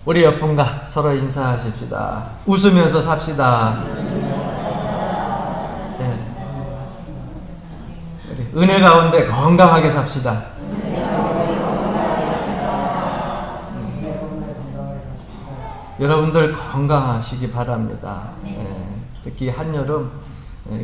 우리 옆분과 서로 인사하십시다. 웃으면서 삽시다. 네. 우리 은혜 가운데 건강하게 삽시다. 여러분들 건강하시기 바랍니다. 특히 한여름,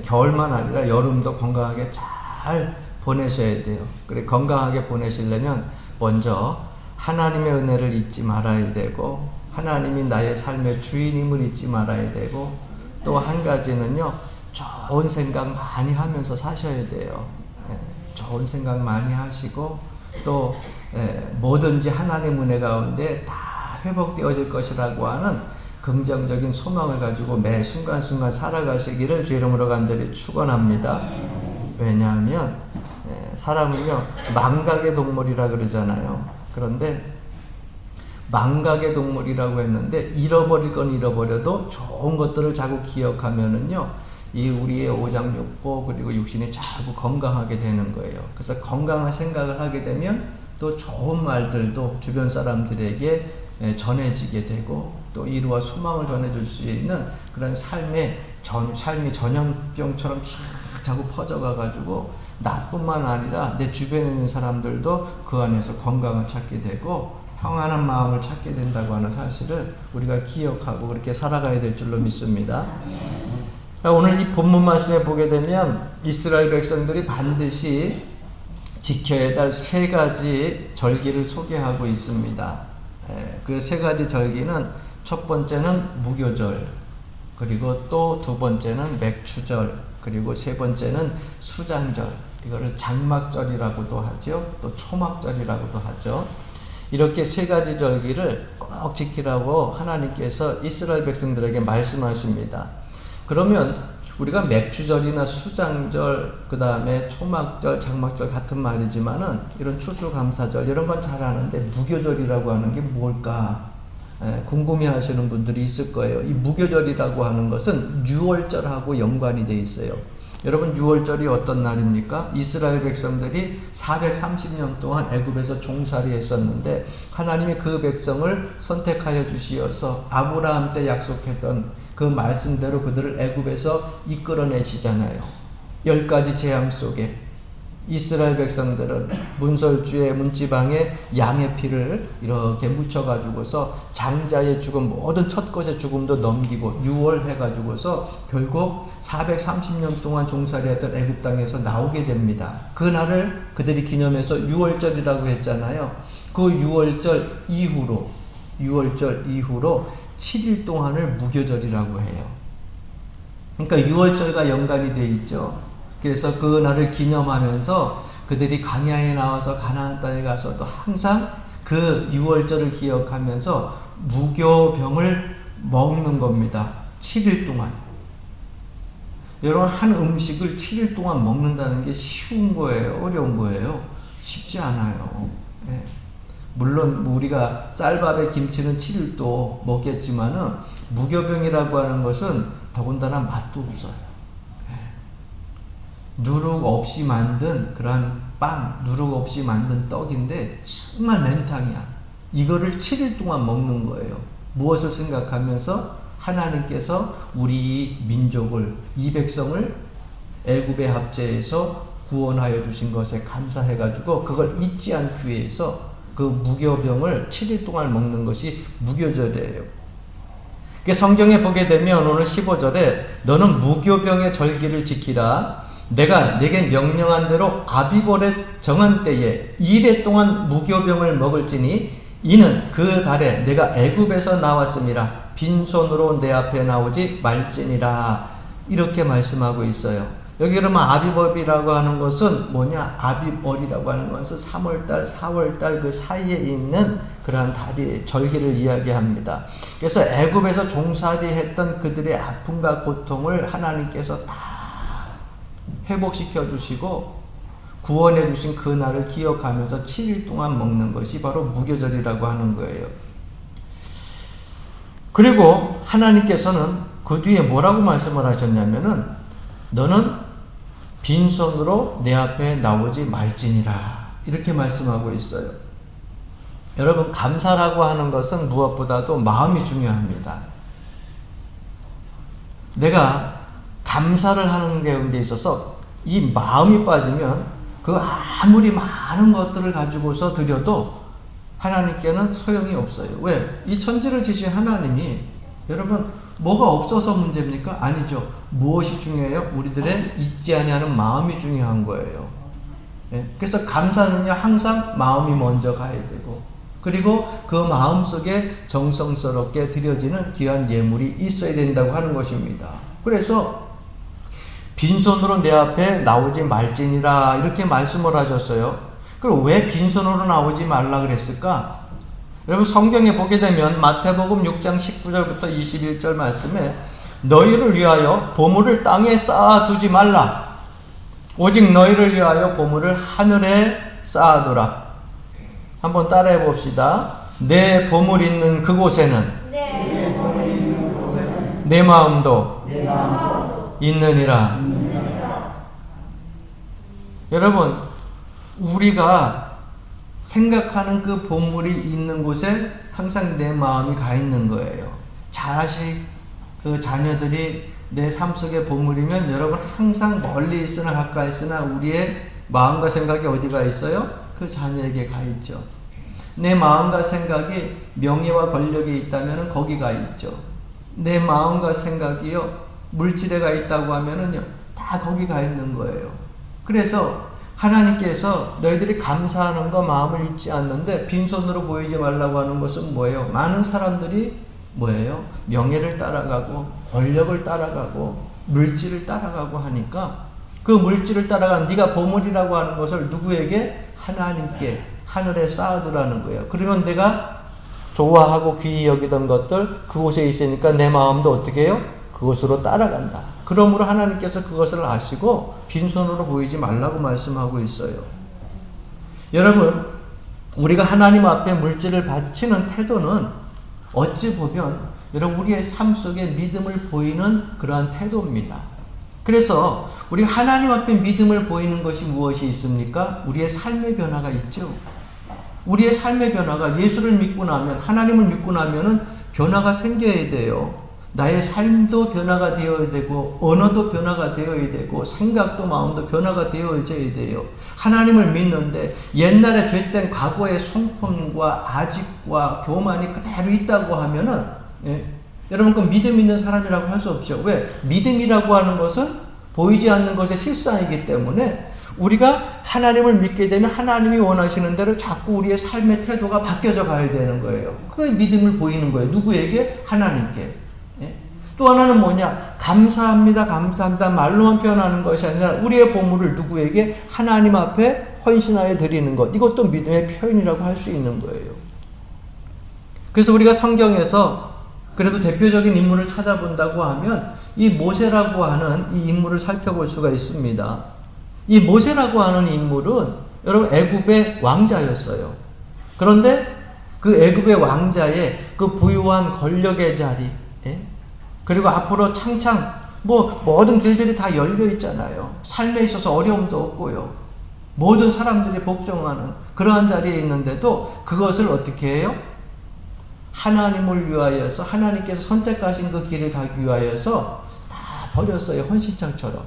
겨울만 아니라 여름도 건강하게 잘 보내셔야 돼요. 그래 건강하게 보내시려면 먼저 하나님의 은혜를 잊지 말아야 되고, 하나님이 나의 삶의 주인임을 잊지 말아야 되고, 또 한 가지는요, 좋은 생각 많이 하면서 사셔야 돼요. 좋은 생각 많이 하시고, 또 뭐든지 하나님의 은혜 가운데 다 회복되어질 것이라고 하는 긍정적인 소망을 가지고 매 순간순간 살아가시기를 주 이름으로 간절히 축원합니다. 왜냐하면 사람은요 망각의 동물이라 그러잖아요. 그런데 망각의 동물이라고 했는데 잃어버릴 건 잃어버려도 좋은 것들을 자꾸 기억하면은요 이 우리의 오장육부 그리고 육신이 자꾸 건강하게 되는 거예요. 그래서 건강한 생각을 하게 되면 또 좋은 말들도 주변 사람들에게 전해지게 되고, 또 이루와 소망을 전해줄 수 있는 그런 삶이 전염병처럼 자꾸 퍼져가가지고 나뿐만 아니라 내 주변에 있는 사람들도 그 안에서 건강을 찾게 되고 평안한 마음을 찾게 된다고 하는 사실을 우리가 기억하고 그렇게 살아가야 될 줄로 믿습니다. 오늘 이 본문 말씀에 보게 되면 이스라엘 백성들이 반드시 지켜야 할 세 가지 절기를 소개하고 있습니다. 그 세 가지 절기는 첫 번째는 무교절, 그리고 또 두 번째는 맥추절, 그리고 세 번째는 수장절, 이거를 장막절이라고도 하죠. 또 초막절이라고도 하죠. 이렇게 세 가지 절기를 꼭 지키라고 하나님께서 이스라엘 백성들에게 말씀하십니다. 그러면 우리가 맥추절이나 수장절, 그 다음에 초막절, 장막절 같은 말이지만은 이런 추수감사절 이런 건 잘 아는데 무교절이라고 하는 게 뭘까 궁금해하시는 분들이 있을 거예요. 이 무교절이라고 하는 것은 유월절하고 연관이 돼 있어요. 여러분 유월절이 어떤 날입니까? 이스라엘 백성들이 430년 동안 애굽에서 종살이 했었는데 하나님이 그 백성을 선택하여 주시어서 아브라함 때 약속했던 그 말씀대로 그들을 애굽에서 이끌어내시잖아요. 10가지 재앙 속에 이스라엘 백성들은 문설주의 문지방에 양의 피를 이렇게 묻혀가지고서 장자의 죽음, 모든 첫것의 죽음도 넘기고 유월해가지고서 결국 430년 동안 종살이했던 애굽 땅에서 나오게 됩니다. 그날을 그들이 기념해서 유월절이라고 했잖아요. 그 유월절 이후로 7일 동안을 무교절이라고 해요. 그러니까 유월절과 연관이 돼 있죠. 그래서 그 날을 기념하면서 그들이 광야에 나와서 가나안 땅에 가서도 항상 그 유월절을 기억하면서 무교병을 먹는 겁니다. 7일 동안. 여러분 한 음식을 7일 동안 먹는다는 게 쉬운 거예요? 어려운 거예요? 쉽지 않아요. 네. 물론 우리가 쌀밥에 김치는 7일도 먹겠지만은 무교병이라고 하는 것은 더군다나 맛도 없어요. 누룩 없이 만든 그러한 빵, 누룩 없이 만든 떡인데 정말 맨탕이야. 이거를 7일 동안 먹는 거예요. 무엇을 생각하면서? 하나님께서 우리 민족을, 이 백성을 애굽의 합제에서 구원하여 주신 것에 감사해가지고 그걸 잊지 않기 위해서 그 무교병을 7일 동안 먹는 것이 무교절이에요. 성경에 보게 되면 오늘 15절에 너는 무교병의 절기를 지키라. 내가 내게 명령한 대로 아비볼에 정한 때에 2일 동안 무교병을 먹을지니 이는 그 달에 내가 애굽에서 나왔음이라. 빈손으로 내 앞에 나오지 말지니라. 이렇게 말씀하고 있어요. 여기 그러면 아비법이라고 하는 것은 뭐냐? 아비월이라고 하는 것은 3월달, 4월달 그 사이에 있는 그러한 달이 절기를 이야기합니다. 그래서 애굽에서 종살이 했던 그들의 아픔과 고통을 하나님께서 다 회복시켜 주시고 구원해 주신 그 날을 기억하면서 7일 동안 먹는 것이 바로 무교절이라고 하는 거예요. 그리고 하나님께서는 그 뒤에 뭐라고 말씀을 하셨냐면은 너는 빈손으로 내 앞에 나오지 말지니라. 이렇게 말씀하고 있어요. 여러분, 감사라고 하는 것은 무엇보다도 마음이 중요합니다. 내가 감사를 하는 데 있어서 이 마음이 빠지면 그 아무리 많은 것들을 가지고서 드려도 하나님께는 소용이 없어요. 왜? 이 천지를 지신 하나님이, 여러분, 뭐가 없어서 문제입니까? 아니죠. 무엇이 중요해요? 우리들의 잊지 아니하는 마음이 중요한 거예요. 예? 그래서 감사는요, 항상 마음이 먼저 가야 되고, 그리고 그 마음 속에 정성스럽게 드려지는 귀한 예물이 있어야 된다고 하는 것입니다. 그래서 빈손으로 내 앞에 나오지 말지니라 이렇게 말씀을 하셨어요. 그럼 왜 빈손으로 나오지 말라 그랬을까? 여러분, 성경에 보게 되면 마태복음 6장 19절부터 21절 말씀에 너희를 위하여 보물을 땅에 쌓아두지 말라. 오직 너희를 위하여 보물을 하늘에 쌓아두라. 한번 따라해 봅시다. 내 보물 있는 그곳에는 내 마음도 있느니라. 여러분, 우리가 생각하는 그 보물이 있는 곳에 항상 내 마음이 가 있는 거예요. 자식, 그 자녀들이 내 삶 속의 보물이면 여러분 항상 멀리 있으나 가까이 있으나 우리의 마음과 생각이 어디가 있어요? 그 자녀에게 가 있죠. 내 마음과 생각이 명예와 권력이 있다면 거기가 있죠. 내 마음과 생각이요, 물질에 가 있다고 하면은요, 다 거기 가 있는 거예요. 그래서 하나님께서 너희들이 감사하는 거 마음을 잊지 않는데 빈손으로 보이지 말라고 하는 것은 뭐예요? 많은 사람들이 뭐예요? 명예를 따라가고 권력을 따라가고 물질을 따라가고 하니까 그 물질을 따라가는 네가 보물이라고 하는 것을 누구에게? 하나님께 하늘에 쌓아두라는 거예요. 그러면 내가 좋아하고 귀히 여기던 것들 그곳에 있으니까 내 마음도 어떻게 해요? 그곳으로 따라간다. 그러므로 하나님께서 그것을 아시고 빈손으로 보이지 말라고 말씀하고 있어요. 여러분, 우리가 하나님 앞에 물질을 바치는 태도는 어찌 보면 여러분 우리의 삶 속에 믿음을 보이는 그러한 태도입니다. 그래서 우리 하나님 앞에 믿음을 보이는 것이 무엇이 있습니까? 우리의 삶의 변화가 있죠. 우리의 삶의 변화가 예수를 믿고 나면, 하나님을 믿고 나면은 변화가 생겨야 돼요. 나의 삶도 변화가 되어야 되고 언어도 변화가 되어야 되고 생각도 마음도 변화가 되어져야 돼요. 하나님을 믿는데 옛날에 죄된 과거의 성품과 아집과 교만이 그대로 있다고 하면은 여러분 그 믿음 있는 사람이라고 할 수 없죠. 왜? 믿음이라고 하는 것은 보이지 않는 것의 실상이기 때문에 우리가 하나님을 믿게 되면 하나님이 원하시는 대로 자꾸 우리의 삶의 태도가 바뀌어져 가야 되는 거예요. 그게 믿음을 보이는 거예요. 누구에게? 하나님께. 또 하나는 뭐냐? 감사합니다, 감사합니다 말로만 표현하는 것이 아니라 우리의 보물을 누구에게? 하나님 앞에 헌신하여 드리는 것. 이것도 믿음의 표현이라고 할 수 있는 거예요. 그래서 우리가 성경에서 그래도 대표적인 인물을 찾아본다고 하면 이 모세라고 하는 이 인물을 살펴볼 수가 있습니다. 이 모세라고 하는 인물은 여러분 애굽의 왕자였어요. 그런데 그 애굽의 왕자의 그 부유한 권력의 자리, 그리고 앞으로 창창 모든 길들이 다 열려 있잖아요. 삶에 있어서 어려움도 없고요. 모든 사람들이 복종하는 그러한 자리에 있는데도 그것을 어떻게 해요? 하나님을 위하여서 하나님께서 선택하신 그 길을 가기 위하여서 다 버렸어요. 헌신창처럼.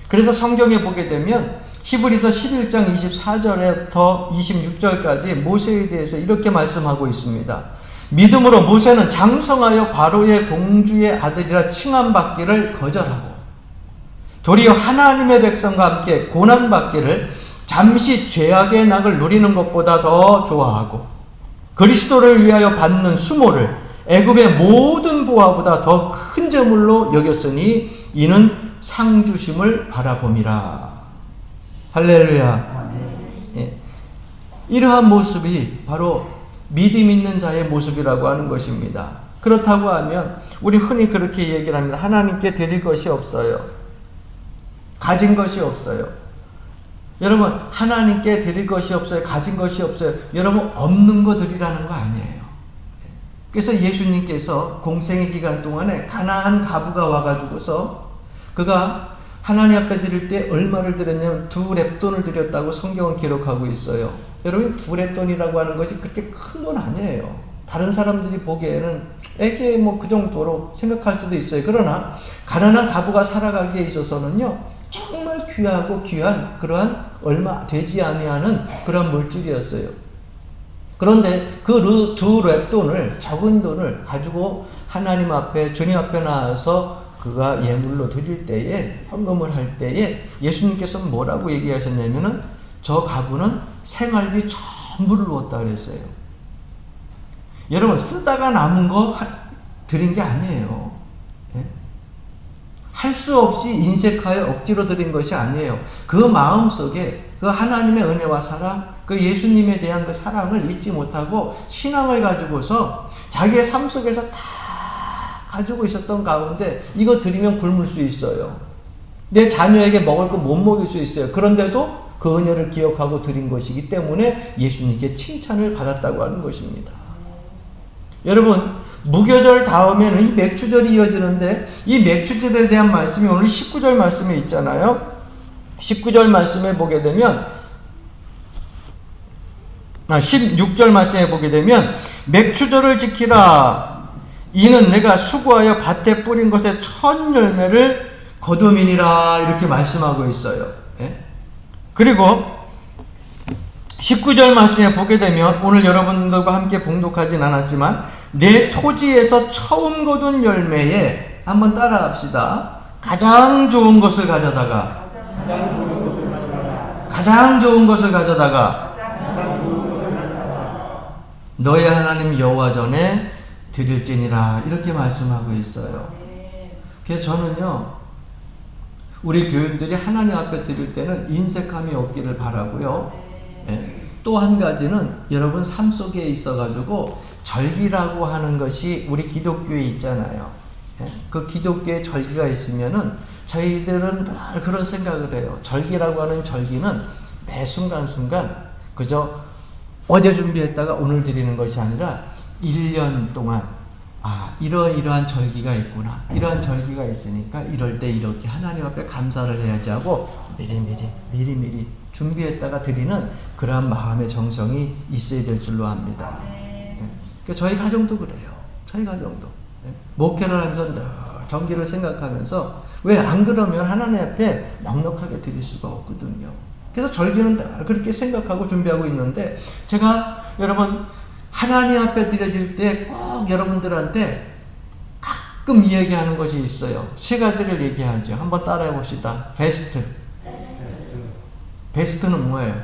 그래서 성경에 보게 되면 히브리서 11장 24절부터 26절까지 모세에 대해서 이렇게 말씀하고 있습니다. 믿음으로 모세는 장성하여 바로의 공주의 아들이라 칭함받기를 거절하고 도리어 하나님의 백성과 함께 고난받기를 잠시 죄악의 낙을 누리는 것보다 더 좋아하고 그리스도를 위하여 받는 수모를 애굽의 모든 보화보다 더 큰 재물로 여겼으니 이는 상주심을 바라봄이라. 할렐루야. 이러한 모습이 바로 믿음 있는 자의 모습이라고 하는 것입니다. 그렇다고 하면 우리 흔히 그렇게 얘기를 합니다. 하나님께 드릴 것이 없어요. 가진 것이 없어요. 여러분 하나님께 드릴 것이 없어요. 가진 것이 없어요. 여러분 없는 거 드리라는 거 아니에요. 그래서 예수님께서 공생의 기간 동안에 가나안 과부가 와가지고서 그가 하나님 앞에 드릴 때 얼마를 드렸냐면 2 렙돈을 드렸다고 성경은 기록하고 있어요. 여러분 두렛돈이라고 하는 것이 그렇게 큰 돈 아니에요. 다른 사람들이 보기에는 에게 뭐 그 정도로 생각할 수도 있어요. 그러나 가난한 가부가 살아가기에 있어서는요 정말 귀하고 귀한 그러한 얼마 되지 아니하는 그런 물질이었어요. 그런데 그 두 렛돈을, 적은 돈을 가지고 하나님 앞에, 주님 앞에 나와서 그가 예물로 드릴 때에, 헌금을 할 때에 예수님께서 뭐라고 얘기하셨냐면은 저 가부는 생활비 전부를 넣었다 그랬어요. 여러분 쓰다가 남은 거 드린 게 아니에요. 네? 할 수 없이 인색하여 억지로 드린 것이 아니에요. 그 마음속에 그 하나님의 은혜와 사랑, 그 예수님에 대한 그 사랑을 잊지 못하고 신앙을 가지고서 자기의 삶 속에서 다 가지고 있었던 가운데 이거 드리면 굶을 수 있어요. 내 자녀에게 먹을 거 못 먹일 수 있어요. 그런데도 그 은혜를 기억하고 드린 것이기 때문에 예수님께 칭찬을 받았다고 하는 것입니다. 여러분 무교절 다음에는 이 맥주절이 이어지는데 이 맥주절에 대한 말씀이 오늘 19절 말씀에 있잖아요. 19절 말씀에 보게 되면 16절 말씀에 보게 되면 맥주절을 지키라. 이는 내가 수고하여 밭에 뿌린 것의 첫 열매를 거둠이니라 이렇게 말씀하고 있어요. 예? 그리고 19절 말씀에 보게 되면 오늘 여러분들과 함께 봉독하진 않았지만 내 토지에서 처음 거둔 열매에 한번 따라합시다. 가장 좋은 것을 가져다가 너의 하나님 여호와 전에 드릴지니라 이렇게 말씀하고 있어요. 그래서 저는요 우리 교인들이 하나님 앞에 드릴 때는 인색함이 없기를 바라고요. 예. 또 한 가지는 여러분 삶 속에 있어가지고 절기라고 하는 것이 우리 기독교에 있잖아요. 예. 그 기독교에 절기가 있으면은 저희들은 늘 그런 생각을 해요. 절기라고 하는 절기는 매 순간순간 그저 어제 준비했다가 오늘 드리는 것이 아니라 1년 동안 이러이러한 절기가 있구나. 이러한 절기가 있으니까 이럴 때 이렇게 하나님 앞에 감사를 해야지 하고 미리 준비했다가 드리는 그러한 마음의 정성이 있어야 될 줄로 압니다. 그러니까 저희 가정도 그래요. 저희 가정도. 목회를 하면서 늘 정기를 생각하면서 왜 안 그러면 하나님 앞에 넉넉하게 드릴 수가 없거든요. 그래서 절기는 늘 그렇게 생각하고 준비하고 있는데 제가 여러분 하나님 앞에 드려질 때 꼭 여러분들한테 가끔 이야기하는 것이 있어요. 세 가지를 얘기하죠. 한번 따라해 봅시다. 베스트. 베스트는 뭐예요?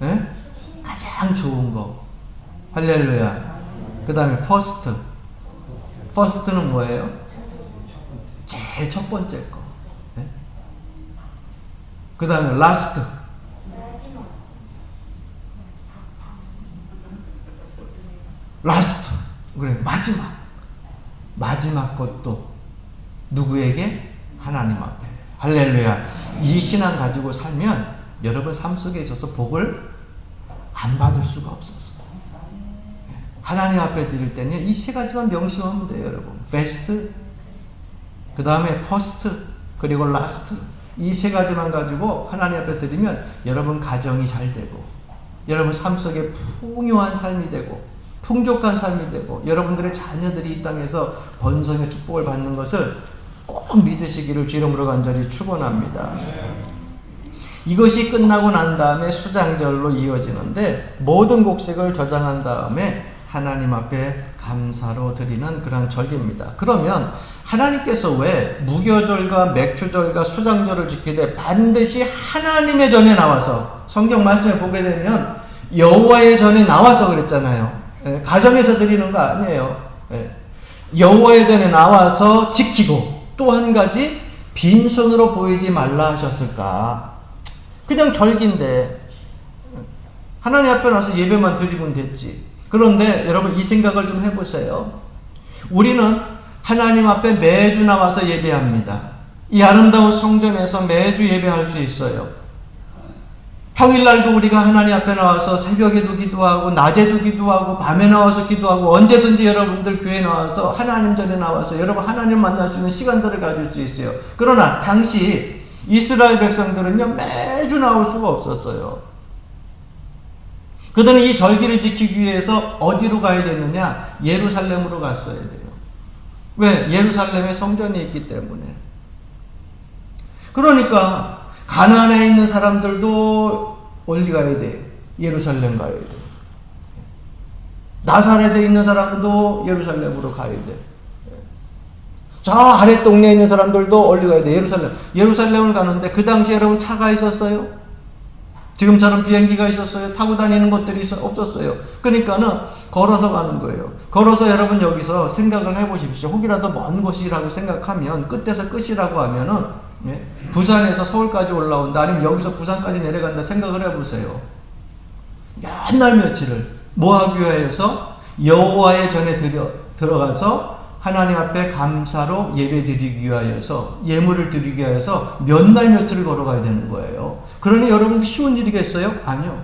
네? 가장 좋은 거. 할렐루야. 그 다음에 퍼스트. 퍼스트는 뭐예요? 제일 첫 번째 거. 네? 그 다음에 라스트. 라스트. 그래, 마지막 것도 누구에게? 하나님 앞에. 할렐루야. 이 신앙 가지고 살면 여러분 삶 속에 있어서 복을 안 받을 수가 없었어. 하나님 앞에 드릴 때는 이 세 가지만 명심하면 돼요, 여러분. 베스트, 그 다음에 퍼스트, 그리고 라스트. 이 세 가지만 가지고 하나님 앞에 드리면 여러분 가정이 잘 되고, 여러분 삶 속에 풍요한 삶이 되고, 풍족한 삶이 되고, 여러분들의 자녀들이 이 땅에서 번성의 축복을 받는 것을 꼭 믿으시기를 주름으로 간절히 축원합니다. 이것이 끝나고 난 다음에 수장절로 이어지는데 모든 곡식을 저장한 다음에 하나님 앞에 감사로 드리는 그런 절기입니다. 그러면 하나님께서 왜 무교절과 맥주절과 수장절을 지키되 반드시 하나님의 전에 나와서, 성경 말씀에 보게 되면 여호와의 전에 나와서 그랬잖아요. 가정에서 드리는 거 아니에요. 여호와의 전에 나와서 지키고, 또 한 가지 빈손으로 보이지 말라 하셨을까? 그냥 절기인데 하나님 앞에 나와서 예배만 드리면 됐지. 그런데 여러분 이 생각을 좀 해보세요. 우리는 하나님 앞에 매주 나와서 예배합니다. 이 아름다운 성전에서 매주 예배할 수 있어요. 평일날도 우리가 하나님 앞에 나와서 새벽에도 기도하고 낮에도 기도하고 밤에 나와서 기도하고 언제든지 여러분들 교회에 나와서 하나님 전에 나와서 여러분 하나님 만날 수 있는 시간들을 가질 수 있어요. 그러나 당시 이스라엘 백성들은요 매주 나올 수가 없었어요. 그들은 이 절기를 지키기 위해서 어디로 가야 되느냐? 예루살렘으로 갔어야 돼요. 왜? 예루살렘에 성전이 있기 때문에. 그러니까 가나안에 있는 사람들도 어디 가야 돼요? 예루살렘 가야 돼요. 나사렛에 있는 사람도 예루살렘으로 가야 돼요. 저 아래 동네에 있는 사람들도 어디 가야 돼요? 예루살렘. 예루살렘을 가는데 그 당시에 여러분 차가 있었어요? 지금처럼 비행기가 있었어요? 타고 다니는 것들이 없었어요. 그러니까는 걸어서 가는 거예요. 걸어서 여러분 여기서 생각을 해보십시오. 혹이라도 먼 곳이라고 생각하면, 끝에서 끝이라고 하면은, 부산에서 서울까지 올라온다, 아니면 여기서 부산까지 내려간다 생각을 해보세요. 맨날 며칠을 뭐 하기 위해서? 여호와의 전에 들어가서 하나님 앞에 감사로 예배 드리기 위하여서, 예물을 드리기 위하여서 몇 날 며칠을 걸어가야 되는 거예요. 그러니 여러분 쉬운 일이겠어요? 아니요.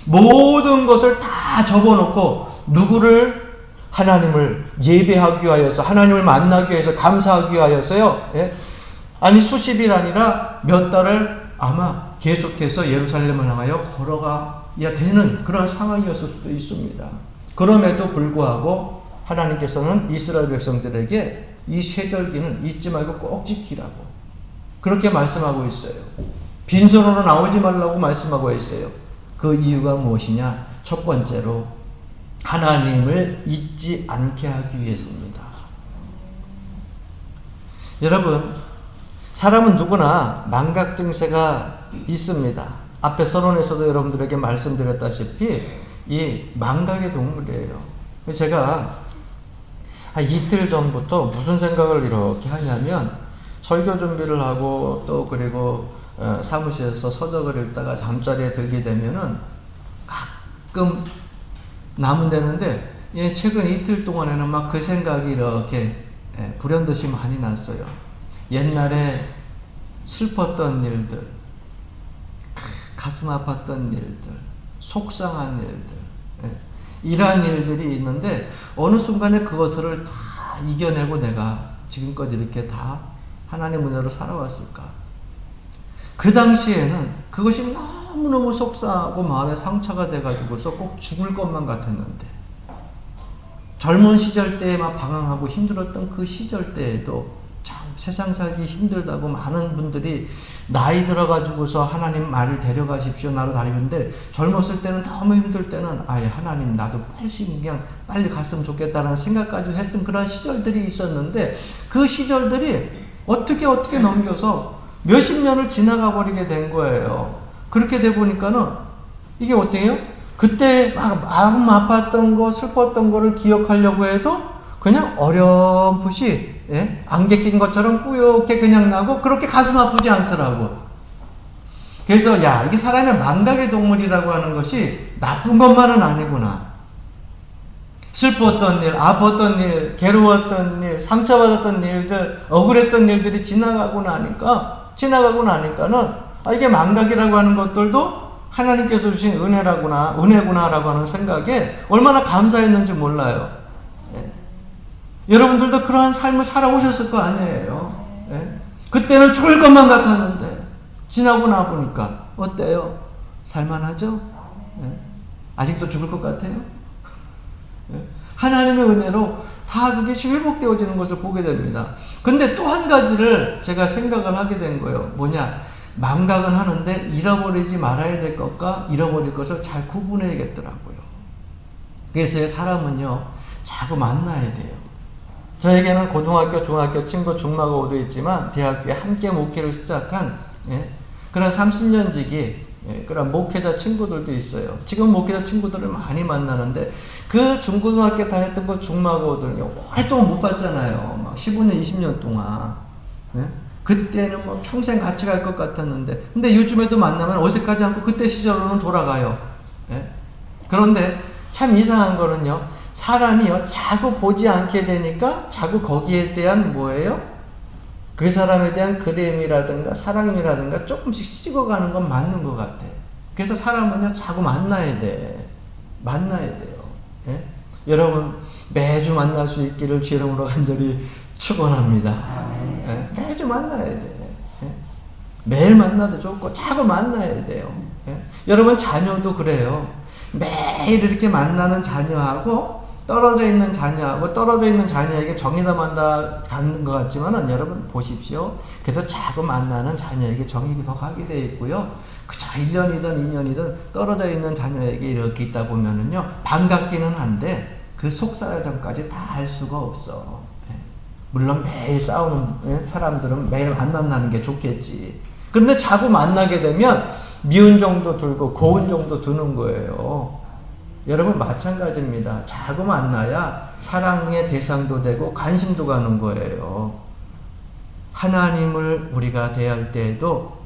모든 것을 다 접어놓고 누구를? 하나님을 예배하기 위하여서, 하나님을 만나기 위해서, 감사하기 위하여서요. 아니 수십 일 아니라 몇 달을 아마 계속해서 예루살렘을 향하여 걸어가야 되는 그런 상황이었을 수도 있습니다. 그럼에도 불구하고 하나님께서는 이스라엘 백성들에게 이 세절기는 잊지 말고 꼭 지키라고 그렇게 말씀하고 있어요. 빈손으로 나오지 말라고 말씀하고 있어요. 그 이유가 무엇이냐? 첫 번째로 하나님을 잊지 않게 하기 위해서입니다. 여러분, 사람은 누구나 망각 증세가 있습니다. 앞에 서론에서도 여러분들에게 말씀드렸다시피 이 망각의 동물이에요. 제가 한 이틀 전부터 무슨 생각을 이렇게 하냐면, 설교 준비를 하고 또 그리고 사무실에서 서적을 읽다가 잠자리에 들게 되면은 가끔 남은되는데, 최근 이틀 동안에는 막 그 생각이 이렇게 불현듯이 많이 났어요. 옛날에 슬펐던 일들, 가슴 아팠던 일들, 속상한 일들, 이러한 일들이 있는데 어느 순간에 그것을 다 이겨내고 내가 지금껏 이렇게 다 하나님 은혜로 살아왔을까? 그 당시에는 그것이 너무너무 속상하고 마음에 상처가 돼가지고서 꼭 죽을 것만 같았는데, 젊은 시절 때에 막 방황하고 힘들었던 그 시절 때에도 참 세상 살기 힘들다고 많은 분들이 나이 들어가지고서 하나님 말을 데려가십시오 나로 다니는데, 젊었을 때는 너무 힘들 때는 아예 하나님 나도 빨리 갔으면 좋겠다는 생각까지 했던 그런 시절들이 있었는데, 그 시절들이 어떻게 넘겨서 몇십 년을 지나가 버리게 된 거예요. 그렇게 돼 보니까는 이게 어때요? 그때 막 마음 아팠던 거, 슬펐던 거를 기억하려고 해도 그냥 어렴풋이 안개 낀 것처럼 뿌옇게 그냥 나고 그렇게 가슴 아프지 않더라고. 그래서 이게 사람의 망각의 동물이라고 하는 것이 나쁜 것만은 아니구나. 슬펐던 일, 아팠던 일, 괴로웠던 일, 상처받았던 일들, 억울했던 일들이 지나가고 나니까는 이게 망각이라고 하는 것들도 하나님께서 주신 은혜구나라고 하는 생각에 얼마나 감사했는지 몰라요. 여러분들도 그러한 삶을 살아오셨을 거 아니에요. 그때는 죽을 것만 같았는데 지나고 나보니까 어때요? 살만하죠? 아직도 죽을 것 같아요? 하나님의 은혜로 다 그게 회복되어지는 것을 보게 됩니다. 근데 또 한 가지를 제가 생각을 하게 된 거예요. 뭐냐? 망각은 하는데 잃어버리지 말아야 될 것과 잃어버릴 것을 잘 구분해야겠더라고요. 그래서 사람은요, 자꾸 만나야 돼요. 저에게는 고등학교, 중학교 친구, 중마고도 있지만 대학교에 함께 목회를 시작한 그런 30년지기 그런 목회자 친구들도 있어요. 지금 목회자 친구들을 많이 만나는데, 그 중고등학교 다녔던 그 중마고들은요, 오랫동안 못 봤잖아요. 막 15년, 20년 동안. 그때는 뭐 평생 같이 갈 것 같았는데, 근데 요즘에도 만나면 어색하지 않고 그때 시절로는 돌아가요. 그런데 참 이상한 거는요, 사람이요, 자꾸 보지 않게 되니까 자꾸 거기에 대한 뭐예요? 그 사람에 대한 그리움이라든가 사랑이라든가 조금씩 식어가는 건 맞는 것 같아. 그래서 사람은요, 자꾸 만나야 돼요. 여러분, 매주 만날 수 있기를 주 이름으로 간절히 축원합니다. 매주 만나야 돼. 매일 만나도 좋고 자꾸 만나야 돼요. 여러분, 자녀도 그래요. 매일 이렇게 만나는 자녀하고 떨어져 있는 자녀하고 떨어져 있는 자녀에게 정이 더 가는 것 같지만은 여러분 보십시오. 그래도 자꾸 만나는 자녀에게 정이 더 가게 되어 있고요. 그저 1년이든 2년이든 떨어져 있는 자녀에게 이렇게 있다 보면은요, 반갑기는 한데 그 속사정까지 다 알 수가 없어. 물론 매일 싸우는 사람들은 매일 안 만나는 게 좋겠지. 그런데 자꾸 만나게 되면 미운 정도 들고 고운 정도 드는 거예요. 여러분 마찬가지입니다. 자꾸 만나야 사랑의 대상도 되고 관심도 가는 거예요. 하나님을 우리가 대할 때에도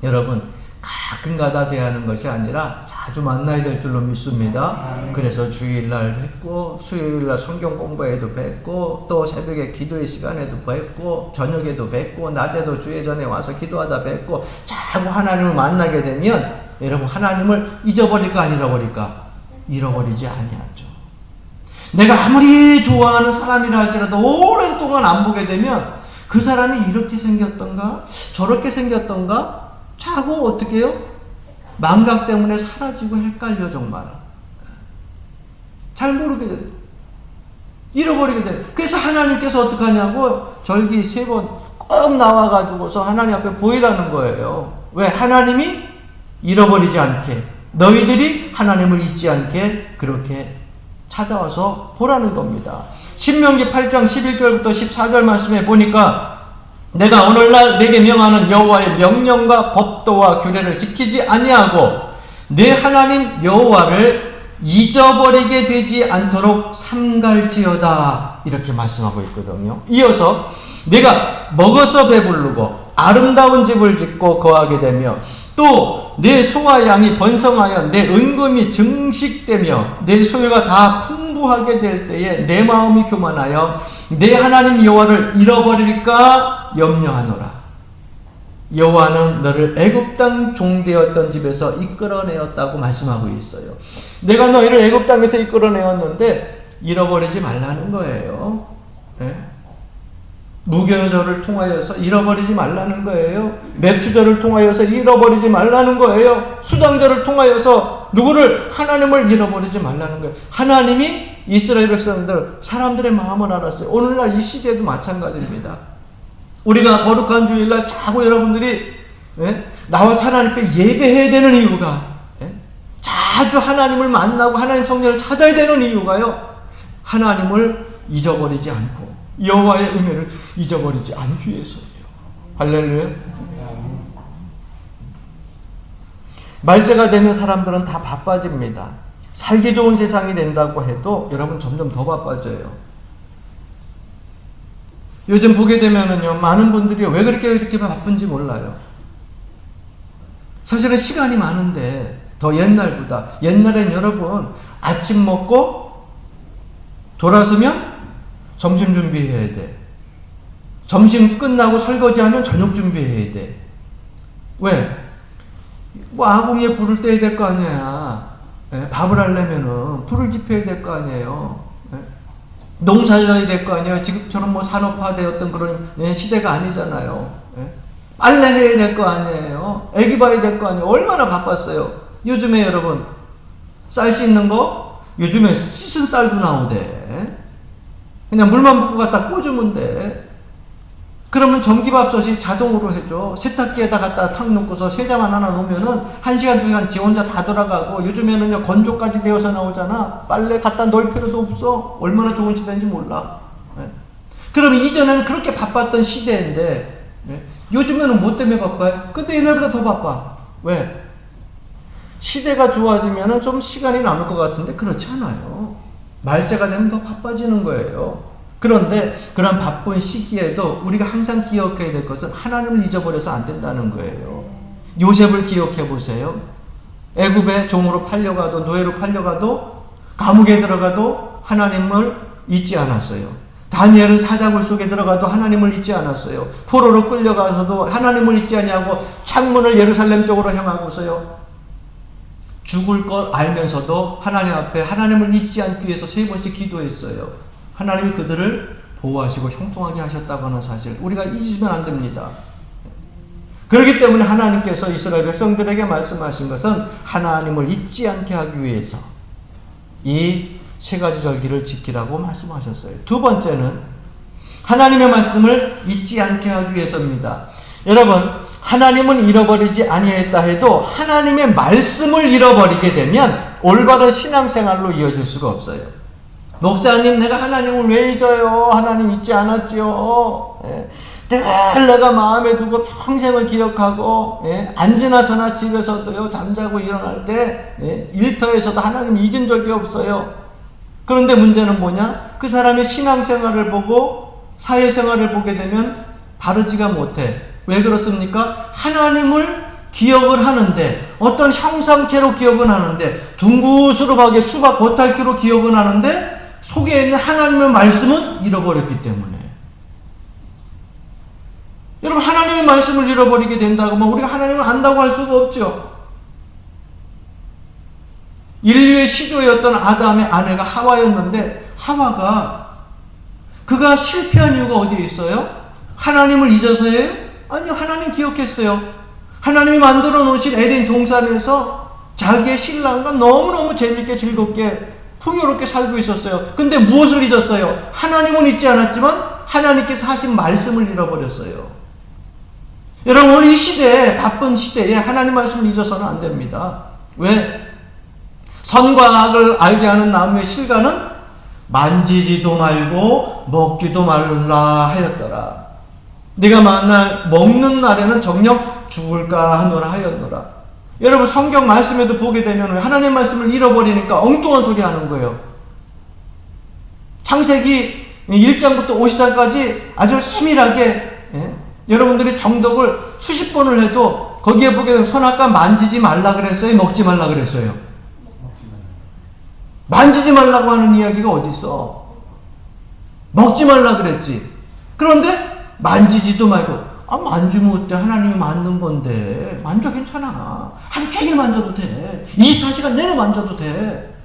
여러분 가끔가다 대하는 것이 아니라 자주 만나야 될 줄로 믿습니다. 그래서 주일날 뵙고 수요일날 성경 공부에도 뵙고 또 새벽에 기도의 시간에도 뵙고 저녁에도 뵙고 낮에도 주예전에 와서 기도하다 뵙고 자꾸 하나님을 만나게 되면 여러분 하나님을 잊어버릴까 안 잃어버릴까? 잃어버리지 아니하죠. 내가 아무리 좋아하는 사람이라 할지라도 오랜 동안 안 보게 되면 그 사람이 이렇게 생겼던가 저렇게 생겼던가 자꾸 어떻게 해요? 망각 때문에 사라지고 헷갈려 정말. 잘 모르게 돼. 잃어버리게 돼. 그래서 하나님께서 어떻게 하냐고 절기 3번 꼭 나와가지고서 하나님 앞에 보이라는 거예요. 왜? 하나님이 잃어버리지 않게 너희들이 하나님을 잊지 않게 그렇게 찾아와서 보라는 겁니다. 신명기 8장 11절부터 14절 말씀에 보니까 내가 오늘날 내게 명하는 여호와의 명령과 법도와 규례를 지키지 아니하고 내 하나님 여호와를 잊어버리게 되지 않도록 삼갈지어다 이렇게 말씀하고 있거든요. 이어서 내가 먹어서 배부르고 아름다운 집을 짓고 거하게 되며 또 내 소와 양이 번성하여 내 은금이 증식되며 내 소유가 다 풍부하게 될 때에 내 마음이 교만하여 내 하나님 여호와를 잃어버릴까 염려하노라. 여호와는 너를 애굽 땅 종되었던 집에서 이끌어내었다고 말씀하고 있어요. 내가 너희를 애굽 땅에서 이끌어내었는데 잃어버리지 말라는 거예요. 네? 무교절을 통하여서 잃어버리지 말라는 거예요. 맵추절을 통하여서 잃어버리지 말라는 거예요. 수장절을 통하여서 누구를? 하나님을 잃어버리지 말라는 거예요. 하나님이 이스라엘 백성들 사람들의 마음을 알았어요. 오늘날 이 시대도 마찬가지입니다. 우리가 거룩한 주일날 자꾸 여러분들이 나와 하나님 앞에 예배해야 되는 이유가 자주 하나님을 만나고 하나님 성전을 찾아야 되는 이유가요. 하나님을 잊어버리지 않고 여호와의 은혜를 잊어버리지 않기 위해서예요. 할렐루야. 말세가 되면 사람들은 다 바빠집니다. 살기 좋은 세상이 된다고 해도 여러분 점점 더 바빠져요. 요즘 보게 되면은요, 많은 분들이 왜 그렇게 바쁜지 몰라요. 사실은 시간이 많은데 더 옛날보다 옛날엔 여러분 아침 먹고 돌아서면 점심 준비해야 돼. 점심 끝나고 설거지하면 저녁 준비해야 돼. 왜? 뭐 아궁이에 불을 떼야 될 거 아니야. 밥을 하려면은 불을 지펴야 될 거 아니에요. 농사져야 될 거 아니에요. 지금처럼 뭐 산업화되었던 그런 시대가 아니잖아요. 빨래 해야 될 거 아니에요. 애기 봐야 될 거 아니에요. 얼마나 바빴어요. 요즘에 여러분 쌀 씻는 거 요즘에 씻은 쌀도 나오대. 그냥 물만 붓고 갖다 꽂으면 돼. 그러면 전기밥솥이 자동으로 해줘. 세탁기에다 갖다 탁 놓고서 세자만 하나 놓으면은 1시간, 2시간 지 혼자 다 돌아가고 요즘에는요 건조까지 되어서 나오잖아. 빨래 갖다 넣을 필요도 없어. 얼마나 좋은 시대인지 몰라. 그러면 이전에는 그렇게 바빴던 시대인데 요즘에는 뭐 때문에 바빠요? 근데 옛날보다 더 바빠. 왜? 시대가 좋아지면은 좀 시간이 남을 것 같은데 그렇지 않아요. 말세가 되면 더 바빠지는 거예요. 그런데 그런 바쁜 시기에도 우리가 항상 기억해야 될 것은 하나님을 잊어버려서 안 된다는 거예요. 요셉을 기억해 보세요. 애굽에 종으로 팔려가도 노예로 팔려가도 감옥에 들어가도 하나님을 잊지 않았어요. 다니엘은 사자굴 속에 들어가도 하나님을 잊지 않았어요. 포로로 끌려가서도 하나님을 잊지 아니하고 창문을 예루살렘 쪽으로 향하고서요. 죽을 걸 알면서도 하나님 앞에 하나님을 잊지 않기 위해서 3번씩 기도했어요. 하나님이 그들을 보호하시고 형통하게 하셨다고 하는 사실 우리가 잊으면 안 됩니다. 그렇기 때문에 하나님께서 이스라엘 백성들에게 말씀하신 것은 하나님을 잊지 않게 하기 위해서 이 세 가지 절기를 지키라고 말씀하셨어요. 두 번째는 하나님의 말씀을 잊지 않게 하기 위해서입니다. 여러분, 하나님은 잃어버리지 아니했다 해도 하나님의 말씀을 잃어버리게 되면 올바른 신앙생활로 이어질 수가 없어요. 목사님, 내가 하나님을 왜 잊어요? 하나님 잊지 않았지요. 늘 내가 마음에 두고 평생을 기억하고, 안 지나서나 집에서도요, 잠자고 일어날 때 일터에서도 하나님 잊은 적이 없어요. 그런데 문제는 뭐냐? 그 사람의 신앙생활을 보고 사회생활을 보게 되면 바르지가 못해. 왜 그렇습니까? 하나님을 기억을 하는데, 어떤 형상체로 기억은 하는데, 둥구스름하게 수박 겉핥기로 기억은 하는데, 속에 있는 하나님의 말씀은 잃어버렸기 때문에. 여러분, 하나님의 말씀을 잃어버리게 된다고 하면 우리가 하나님을 안다고 할 수가 없죠. 인류의 시조였던 아담의 아내가 하와였는데, 하와가 그가 실패한 이유가 어디에 있어요? 하나님을 잊어서예요? 아니요, 하나님 기억했어요. 하나님이 만들어 놓으신 에덴 동산에서 자기의 신랑과 너무너무 재밌게 즐겁게 풍요롭게 살고 있었어요. 근데 무엇을 잊었어요? 하나님은 잊지 않았지만 하나님께서 하신 말씀을 잃어버렸어요. 여러분, 오늘 이 시대에, 바쁜 시대에 하나님 말씀을 잊어서는 안 됩니다. 왜? 선과 악을 알게 하는 나무의 실과는 만지지도 말고 먹지도 말라 하였더라. 네가 만날 먹는 날에는 정녕 죽을까 하노라 하였노라. 여러분, 성경 말씀에도 보게 되면 하나님 말씀을 잃어버리니까 엉뚱한 소리 하는 거예요. 창세기 1장부터 50장까지 아주 세밀하게, 여러분들이 정독을 수십 번을 해도 거기에 보게 되면 선악과 만지지 말라 그랬어요? 먹지 말라 그랬어요? 만지지 말라고 하는 이야기가 어디 있어? 먹지 말라 그랬지. 그런데 만지지도 말고, 만지면 어때? 하나님이 만든 건데 만져, 괜찮아. 하루 종일 만져도 돼. 24시간 내내 만져도 돼.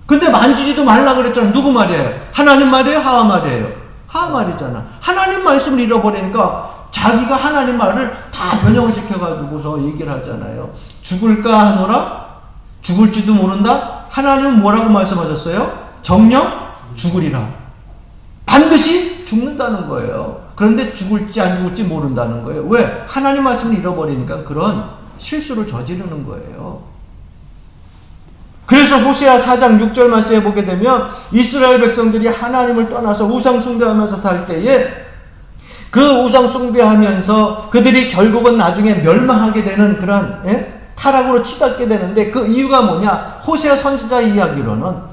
근데 만지지도 말라 그랬잖아. 누구 말이에요? 하나님 말이에요? 하와 말이에요? 하와 말이잖아. 하나님 말씀을 잃어버리니까 자기가 하나님 말을 다 변형을 시켜가지고서 얘기를 하잖아요. 죽을까 하노라? 죽을지도 모른다? 하나님은 뭐라고 말씀하셨어요? 정녕 죽으리라. 반드시 죽는다는 거예요. 그런데 죽을지 안 죽을지 모른다는 거예요. 왜? 하나님 말씀을 잃어버리니까 그런 실수를 저지르는 거예요. 그래서 호세아 4장 6절 말씀에 보게 되면 이스라엘 백성들이 하나님을 떠나서 우상 숭배하면서 살 때에 그 우상 숭배하면서 그들이 결국은 나중에 멸망하게 되는 그런 타락으로 치닫게 되는데, 그 이유가 뭐냐? 호세아 선지자 이야기로는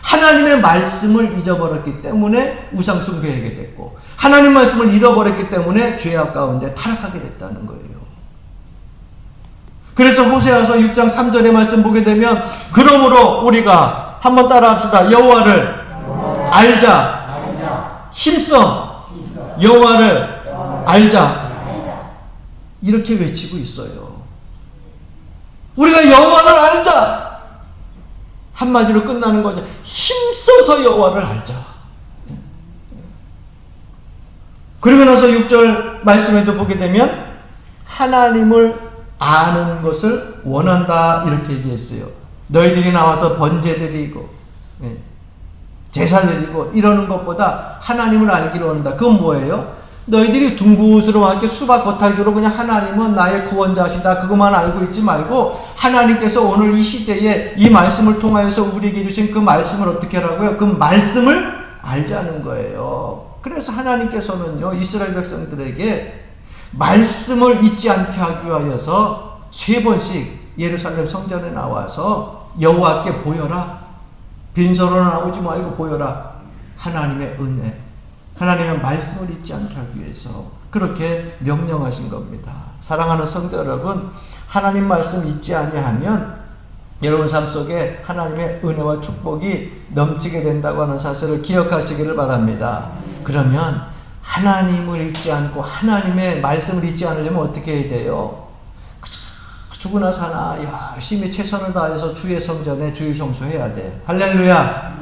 하나님의 말씀을 잊어버렸기 때문에 우상 숭배하게 됐고, 하나님 말씀을 잃어버렸기 때문에 죄악 가운데 타락하게 됐다는 거예요. 그래서 호세아서 6장 3절의 말씀 보게 되면, 그러므로 우리가 한번 따라합시다. 여호와를 알자. 힘써 여호와를 알자. 이렇게 외치고 있어요. 우리가 여호와를 알자. 한마디로 끝나는 거죠. 힘써서 여호와를 알자. 그리고 나서 6절 말씀에도 보게 되면 하나님을 아는 것을 원한다 이렇게 얘기했어요. 너희들이 나와서 번제 드리고 제사 드리고 이러는 것보다 하나님을 알기를 원한다. 그건 뭐예요? 너희들이 둥구스름하게 수박 겉핥기로 그냥 하나님은 나의 구원자시다 그것만 알고 있지 말고, 하나님께서 오늘 이 시대에 이 말씀을 통하여서 우리에게 주신 그 말씀을 어떻게 하라고요? 그 말씀을 알자는 거예요. 그래서 하나님께서는요, 이스라엘 백성들에게 말씀을 잊지 않게 하기 위하여서 3번씩 예루살렘 성전에 나와서 여호와께 보여라. 빈손으로 나오지 말고 보여라. 하나님의 은혜, 하나님의 말씀을 잊지 않게 하기 위해서 그렇게 명령하신 겁니다. 사랑하는 성도 여러분, 하나님 말씀 잊지 아니하면 여러분 삶 속에 하나님의 은혜와 축복이 넘치게 된다고 하는 사실을 기억하시기를 바랍니다. 그러면 하나님을 잊지 않고 하나님의 말씀을 잊지 않으려면 어떻게 해야 돼요? 죽으나 사나 열심히 최선을 다해서 주의 성전에 주의 성수해야 돼. 할렐루야.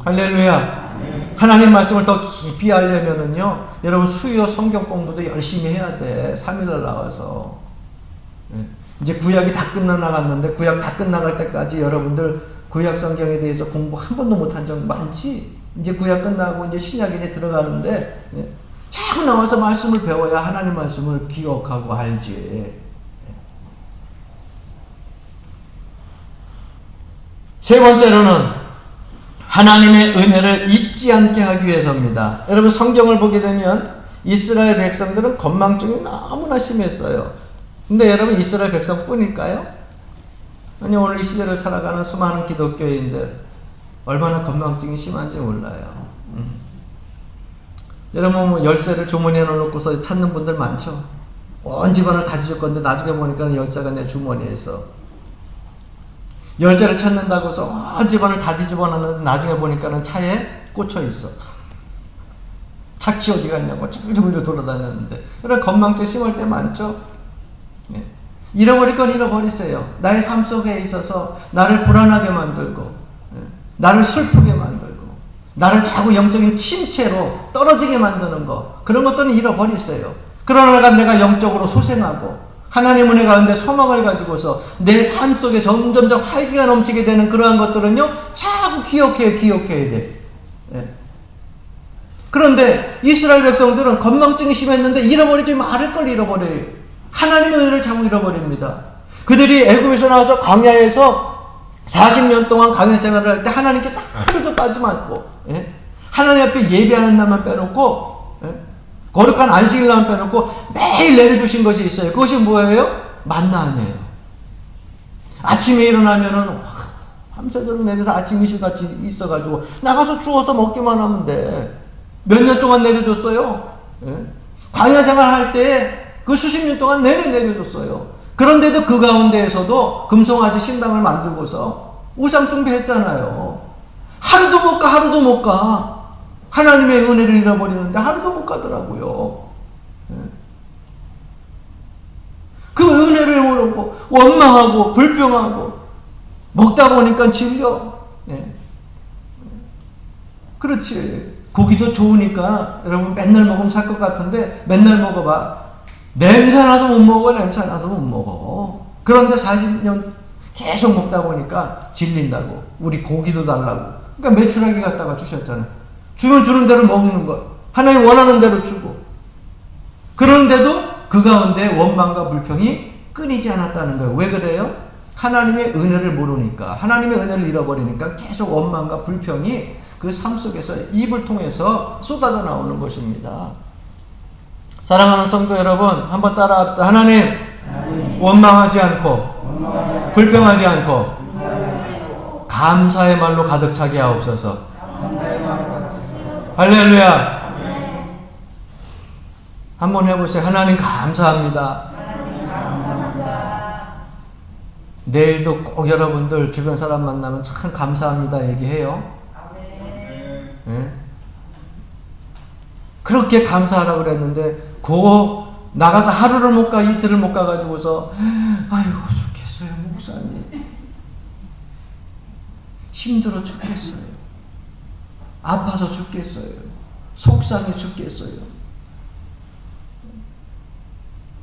할렐루야. 하나님 말씀을 더 깊이 알려면은요, 여러분 수요 성경 공부도 열심히 해야 돼. 3일날 나와서. 이제 구약이 다 끝나나갔는데 구약 다 끝나갈 때까지 여러분들 구약 성경에 대해서 공부 한 번도 못한 적 많지? 이제 구약 끝나고 이제 신약에 이제 들어가는데 자꾸 나와서 말씀을 배워야 하나님 말씀을 기억하고 알지. 세 번째로는 하나님의 은혜를 잊지 않게 하기 위해서입니다. 여러분 성경을 보게 되면 이스라엘 백성들은 건망증이 너무나 심했어요. 근데 여러분 이스라엘 백성뿐일까요? 아니 오늘 이 시대를 살아가는 수많은 기독교인들 얼마나 건망증이 심한지 몰라요. 여러분 뭐 열쇠를 주머니에 넣어놓고서 찾는 분들 많죠. 온 집안을 다 뒤질 건데 나중에 보니까 열쇠가 내 주머니에 있어. 열쇠를 찾는다고 해서 온 집안을 다 뒤집어 놨는데 나중에 보니까 차에 꽂혀 있어. 차키 어디 갔냐고 쭈글쭈글 돌아다녔는데. 그런 건망증 심할 때 많죠. 잃어버릴 건 잃어버리세요. 나의 삶 속에 있어서 나를 불안하게 만들고 나를 슬프게 만들고 나를 자꾸 영적인 침체로 떨어지게 만드는 거, 그런 것들은 잃어버리세요. 그러나 내가 영적으로 소생하고 하나님 은혜 가운데 소망을 가지고서 내 삶 속에 점점점 활기가 넘치게 되는 그러한 것들은요 자꾸 기억해야 돼. 그런데 이스라엘 백성들은 건망증이 심했는데 잃어버리지 말을 걸 잃어버려요. 하나님의 은혜를 자꾸 잃어버립니다. 그들이 애굽에서 나와서 광야에서 40년 동안 광야 생활을 할 때 하나님께 하루도 빠지지 않고 하나님 앞에 예배하는 날만 빼놓고 거룩한 안식일 날만 빼놓고 매일 내려주신 것이 있어요. 그것이 뭐예요? 만나 아니에요. 아침에 일어나면은 밤새도록 내려서 아침 이슬같이 있어가지고 나가서 주워서 먹기만 하면 돼. 몇 년 동안 내려줬어요. 광야 생활할 때 그 수십 년 동안 내려줬어요. 그런데도 그 가운데에서도 금송아지 신당을 만들고서 우상 숭배했잖아요. 하루도 못 가. 하나님의 은혜를 잃어버리는데 하루도 못 가더라고요. 그 은혜를 모르고 원망하고 불평하고 먹다 보니까 질려. 그렇지. 고기도 좋으니까 여러분 맨날 먹으면 살 것 같은데 맨날 먹어봐. 냄새나서 못 먹어. 냄새나서 못 먹어. 그런데 40년 계속 먹다 보니까 질린다고. 우리 고기도 달라고. 그러니까 메추라기 갖다가 주셨잖아요. 주면 주는 대로 먹는 것. 하나님 원하는 대로 주고. 그런데도 그 가운데 원망과 불평이 끊이지 않았다는 거예요. 왜 그래요? 하나님의 은혜를 모르니까, 하나님의 은혜를 잃어버리니까 계속 원망과 불평이 그 삶 속에서 입을 통해서 쏟아져 나오는 것입니다. 사랑하는 성도 여러분, 한번 따라합시다. 하나님, 원망하지 않고 불평하지 않고 감사의 말로 가득 차게 하옵소서. 할렐루야. 한번 해보세요. 하나님 감사합니다. 내일도 꼭 여러분들 주변 사람 만나면 참 감사합니다 얘기해요. 네? 그렇게 감사하라고 그랬는데 그거 나가서 하루를 못 가, 이틀을 못 가가지고서 아이고 죽겠어요 목사님, 힘들어 죽겠어요, 아파서 죽겠어요, 속상해 죽겠어요.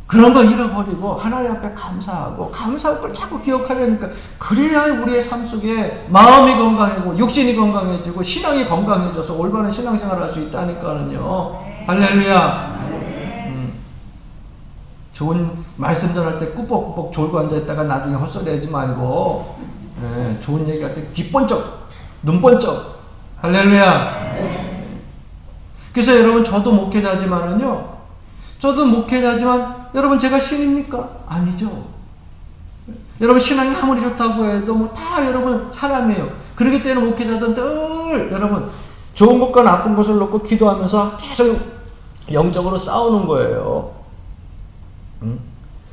그런 걸 잃어버리고 하나님 앞에 감사하고 감사할 걸 자꾸 기억하려니까, 그래야 우리의 삶 속에 마음이 건강해지고 육신이 건강해지고 신앙이 건강해져서 올바른 신앙생활을 할 수 있다니까요. 할렐루야. 좋은 말씀 전할 때 꾸벅꾸벅 졸고 앉아있다가 나중에 헛소리하지 말고, 좋은 얘기할 때 귀 번쩍 눈 번쩍. 할렐루야. 그래서 여러분, 저도 목회자지만은요, 저도 목회자지만 여러분 제가 신입니까? 아니죠. 여러분 신앙이 아무리 좋다고 해도 뭐 다 여러분 사람이에요. 그렇기 때문에 목회자들은 늘 여러분 좋은 것과 나쁜 것을 놓고 기도하면서 계속 영적으로 싸우는 거예요.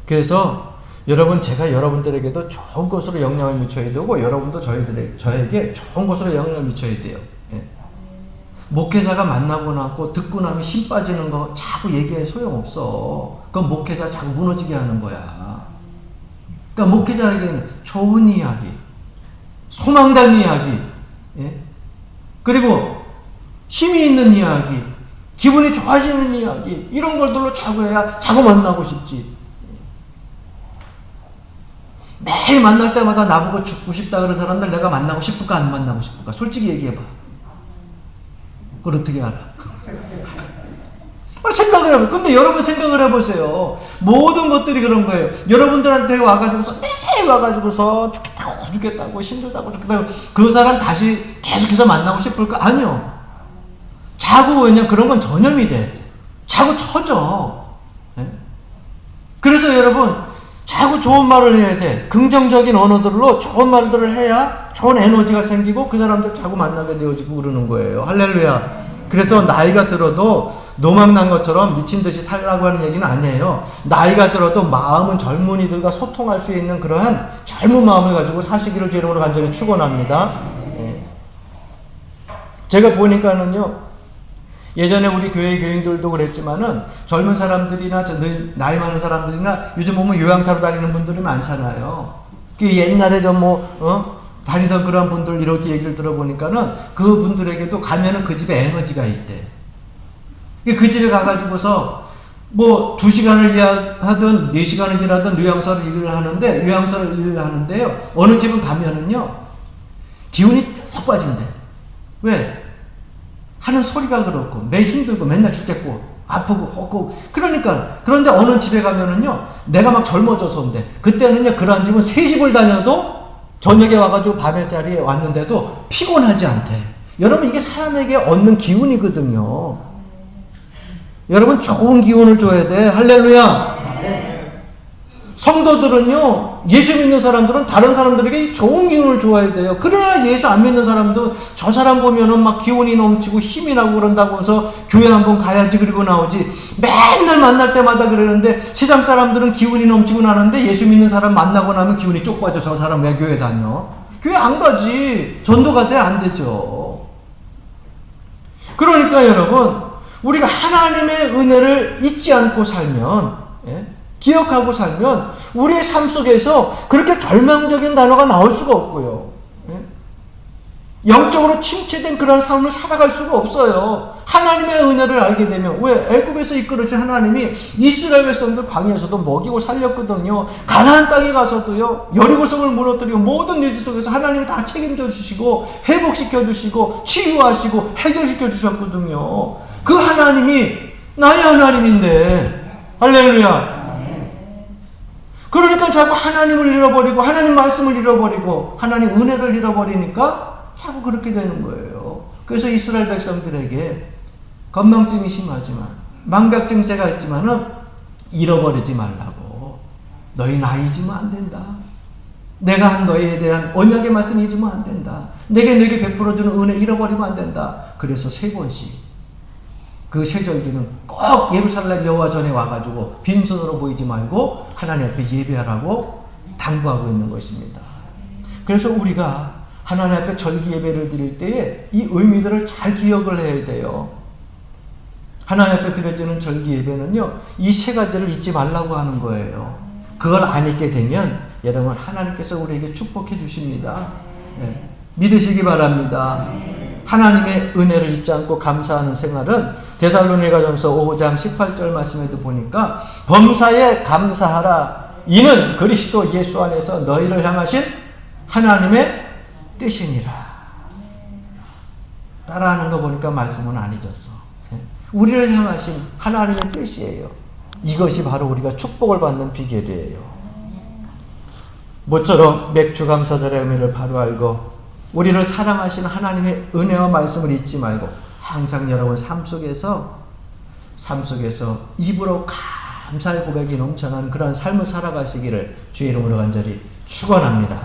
그래서 여러분, 제가 여러분들에게도 좋은 것으로 영향을 미쳐야 되고 여러분도 저에게 좋은 것으로 영향을 미쳐야 돼요. 목회자가 만나고 나고 듣고 나면 힘 빠지는 거 자꾸 얘기해 소용없어. 그건 목회자 자꾸 무너지게 하는 거야. 그러니까 목회자에게는 좋은 이야기, 소망단 이야기, 그리고 힘이 있는 이야기, 기분이 좋아지는 이야기, 이런 걸들로 자꾸 해야 자꾸 만나고 싶지. 매일 만날 때마다 나보고 죽고 싶다 그런 사람들 내가 만나고 싶을까 안 만나고 싶을까? 솔직히 얘기해봐. 그걸 어떻게 알아? 생각을 해보세요. 근데 여러분 생각을 해보세요. 모든 것들이 그런 거예요. 여러분들한테 와가지고서 매일 와가지고서 죽겠다고 힘들다고 그 사람 다시 계속해서 만나고 싶을까? 아니요. 자꾸 왜냐 그런 건 전염이 돼. 자꾸 쳐져. 네? 그래서 여러분 자꾸 좋은 말을 해야 돼. 긍정적인 언어들로 좋은 말들을 해야 좋은 에너지가 생기고 그 사람들 자꾸 만나게 되어지고 그러는 거예요. 할렐루야. 그래서 나이가 들어도 노망난 것처럼 미친 듯이 살라고 하는 얘기는 아니에요. 나이가 들어도 마음은 젊은이들과 소통할 수 있는 그러한 젊은 마음을 가지고 사시기를 주 이름으로 간절히 축원합니다. 예. 제가 보니까는요. 예전에 우리 교회 교인들도 그랬지만은 젊은 사람들이나 나이 많은 사람들이나 요즘 보면 요양사로 다니는 분들이 많잖아요. 그 옛날에 다니던 그런 분들 이렇게 얘기를 들어보니까는 그 분들에게도 가면은 그 집에 에너지가 있대. 그 집에 가가지고서 뭐 2시간을 일하든 4시간을 일하든 요양사를 일을 하는데 요양사를 일을 하는데요. 어느 집은 가면은요 기운이 쭉 빠진대. 왜? 하는 소리가 그렇고 매 힘들고 맨날 죽겠고 아프고 헛고 그러니까 그런데 어느 집에 가면은요 내가 막 젊어져서 온대. 그때는요 그런 집은 3집을 다녀도 저녁에 와가지고 밤에 자리에 왔는데도 피곤하지 않대. 여러분 이게 사람에게 얻는 기운이거든요. 여러분 좋은 기운을 줘야 돼. 할렐루야. 성도들은요 예수 믿는 사람들은 다른 사람들에게 좋은 기운을 줘야 돼요. 그래야 예수 안 믿는 사람도 저 사람 보면은 막 기운이 넘치고 힘이 나고 그런다고 해서 교회 한번 가야지 그리고 나오지. 맨날 만날 때마다 그러는데 세상 사람들은 기운이 넘치고 나는데 예수 믿는 사람 만나고 나면 기운이 쪽 빠져. 저 사람 왜 교회 다녀? 교회 안 가지. 전도가 돼? 안 되죠. 그러니까 여러분 우리가 하나님의 은혜를 잊지 않고 살면 기억하고 살면 우리의 삶 속에서 그렇게 절망적인 단어가 나올 수가 없고요. 영적으로 침체된 그런 삶을 살아갈 수가 없어요. 하나님의 은혜를 알게 되면 왜? 애굽에서 이끌어주신 하나님이 이스라엘 백성들 방에서도 먹이고 살렸거든요. 가나안 땅에 가서도요. 여리고성을 무너뜨리고 모든 일 속에서 하나님이 다 책임져 주시고 회복시켜 주시고 치유하시고 해결시켜 주셨거든요. 그 하나님이 나의 하나님인데 할렐루야. 그러니까 자꾸 하나님을 잃어버리고 하나님 말씀을 잃어버리고 하나님 은혜를 잃어버리니까 자꾸 그렇게 되는 거예요. 그래서 이스라엘 백성들에게 건망증이 심하지만 망각증세가 있지만은 잃어버리지 말라고. 너희 나 잊으면 안 된다. 내가 한 너희에 대한 언약의 말씀 잊으면 안 된다. 내게 베풀어주는 은혜 잃어버리면 안 된다. 그래서 3번씩 그 세절기는 꼭 예루살렘 여호와 전에 와가지고 빈손으로 보이지 말고 하나님 앞에 예배하라고 당부하고 있는 것입니다. 그래서 우리가 하나님 앞에 절기 예배를 드릴 때에 이 의미들을 잘 기억을 해야 돼요. 하나님 앞에 드려지는 절기 예배는요 이 3가지를 잊지 말라고 하는 거예요. 그걸 안 잊게 되면 여러분 하나님께서 우리에게 축복해 주십니다. 네. 믿으시기 바랍니다. 하나님의 은혜를 잊지 않고 감사하는 생활은 데살로니가전서 5장 18절 말씀에도 보니까 범사에 감사하라. 이는 그리스도 예수 안에서 너희를 향하신 하나님의 뜻이니라. 따라하는 거 보니까 말씀은 안 잊었어. 우리를 향하신 하나님의 뜻이에요. 이것이 바로 우리가 축복을 받는 비결이에요. 모처럼 맥주 감사절의 의미를 바로 알고 우리를 사랑하시는 하나님의 은혜와 말씀을 잊지 말고 항상 여러분 삶 속에서 입으로 감사의 고백이 넘쳐나는 그런 삶을 살아가시기를 주의 이름으로 간절히 축원합니다.